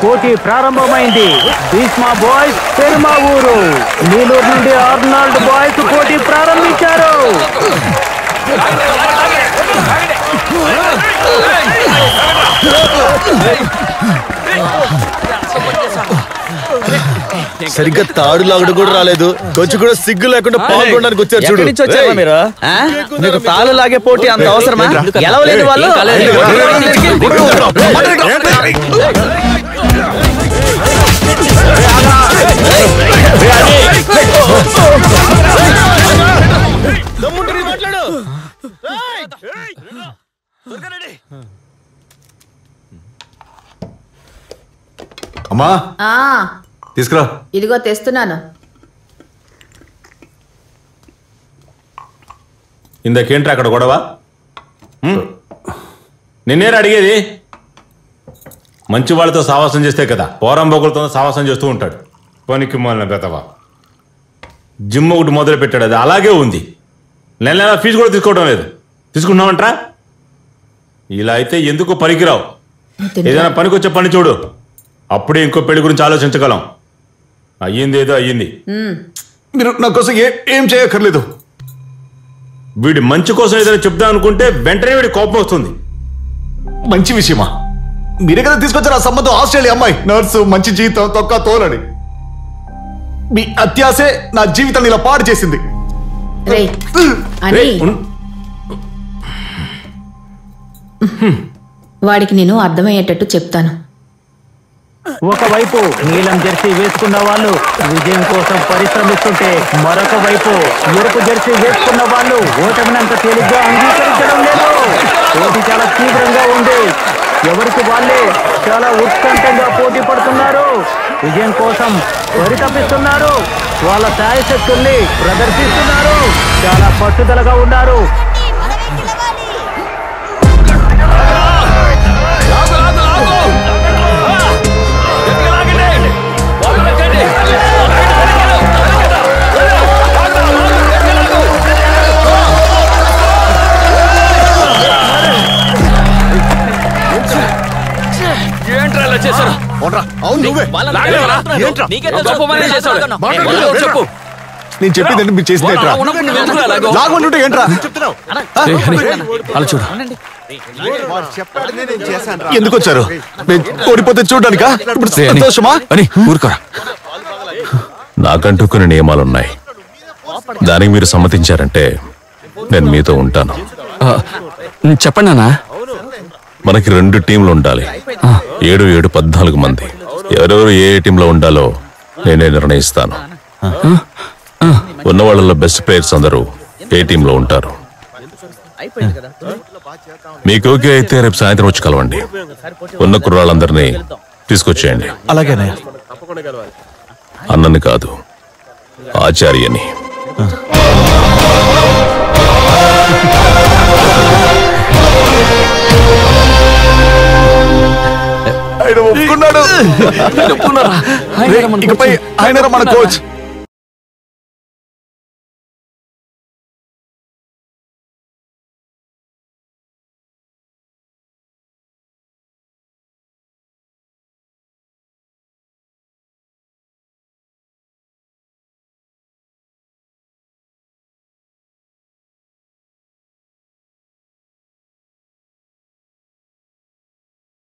పోటీ ప్రారంభమైంది. భీష్మా బాయ్స్ పెరుమా ఊరు, నీలూరు నుండి ఆర్నాల్డ్ బాయ్స్ పోటీ ప్రారంభించారు. సరిగ్గా తాడు లాగుడు కూడా రాలేదు. కొంచెం కూడా సిగ్గు లేకుండా పాల్గొనడానికి వచ్చారు చూడు. మీరు మీకు తాళ్ళు లాగే పోటీ అంత అవసరమా? గెలవలేదు వాళ్ళు. అమ్మా తీసుకురా. ఇదిగో తెస్తున్నాను. ఇందాకేంట్రా అక్కడ గొడవ? నిన్నేరా అడిగేది? మంచి వాళ్ళతో సావాసం చేస్తే కదా పోరంబోకులతో సావాసం చేస్తూ ఉంటాడు. పనికి మొదలైన పెద్దవా జిమ్ ఒకటి మొదలు పెట్టాడు, అది అలాగే ఉంది. నెల నెల ఫీజు కూడా తీసుకోవడం లేదు. తీసుకున్నావంట్రా? ఇలా అయితే ఎందుకు పనికిరావు. ఏదైనా పనికొచ్చే పని చూడు, అప్పుడే ఇంకో పెళ్లి గురించి ఆలోచించగలం. అయ్యింది ఏదో అయ్యింది. మీరు నా కోసం ఏం చేయక్కర్లేదు. వీడి మంచి కోసం ఏదైనా చెప్దాం అనుకుంటే వెంటనే వీడి కోపం వస్తుంది. మంచి విషయమా? మీరే కదా తీసుకొచ్చారు ఆ సంబంధం. ఆస్ట్రేలియా అమ్మాయి, నర్సు, మంచి జీతం, తొక్క తోలని. మీ అత్యాసే నా జీవితాన్ని ఇలా పాడు చేసింది. వాడికి నేను అర్థమయ్యేటట్టు చెప్తాను. ఒకవైపు నీలం జెర్సీ వేసుకున్న వాళ్ళు విజయం కోసం పరిశ్రమిస్తుంటే, మరొక వైపు ఎరుపు జెర్సీ వేసుకున్న వాళ్ళు ఓటమినంత తేలిగ్గా అంగీకరించడం లేదు. పోటీ చాలా తీవ్రంగా ఉంది. ఎవరికి వాళ్ళే చాలా ఉత్కంఠంగా పోటీ పడుతున్నారు. విజయం కోసం పరితపిస్తున్నారు. వాళ్ళ శాయశక్తుల్ని ప్రదర్శిస్తున్నారు. చాలా పట్టుదలగా ఉన్నారు. నేను చెప్పిందంటే మీరు చేసింది ఏంట్రా? లాగుంటుంటే ఏంట్రా? ఎందుకు వచ్చారు? ఓడిపోతే చూడడానికా? ఇప్పుడు సంతోషమా? ఊరుకోరా. నాకంటూ కొన్ని నియమాలున్నాయి. దానికి మీరు సమ్మతించారంటే నేను మీతో ఉంటాను. చెప్పండి నాన్న. మనకి 2 టీంలు ఉండాలి. 7, 14 మంది. ఎవరెవరు ఏ టీంలో ఉండాలో నేనే నిర్ణయిస్తాను. ఉన్న వాళ్ళలో బెస్ట్ ప్లేయర్స్ అందరూ ఏ టీంలో ఉంటారు. మీకు ఓకే అయితే రేపు సాయంత్రం వచ్చి కలవండి. ఉన్న కుర్రాళ్ళందరినీ తీసుకొచ్చేయండి. అలాగేనే. అన్నని కాదు, ఆచార్యని. ఆయన ఒప్పుకున్నాడు. ఇకపై ఆయన మన కోచ్.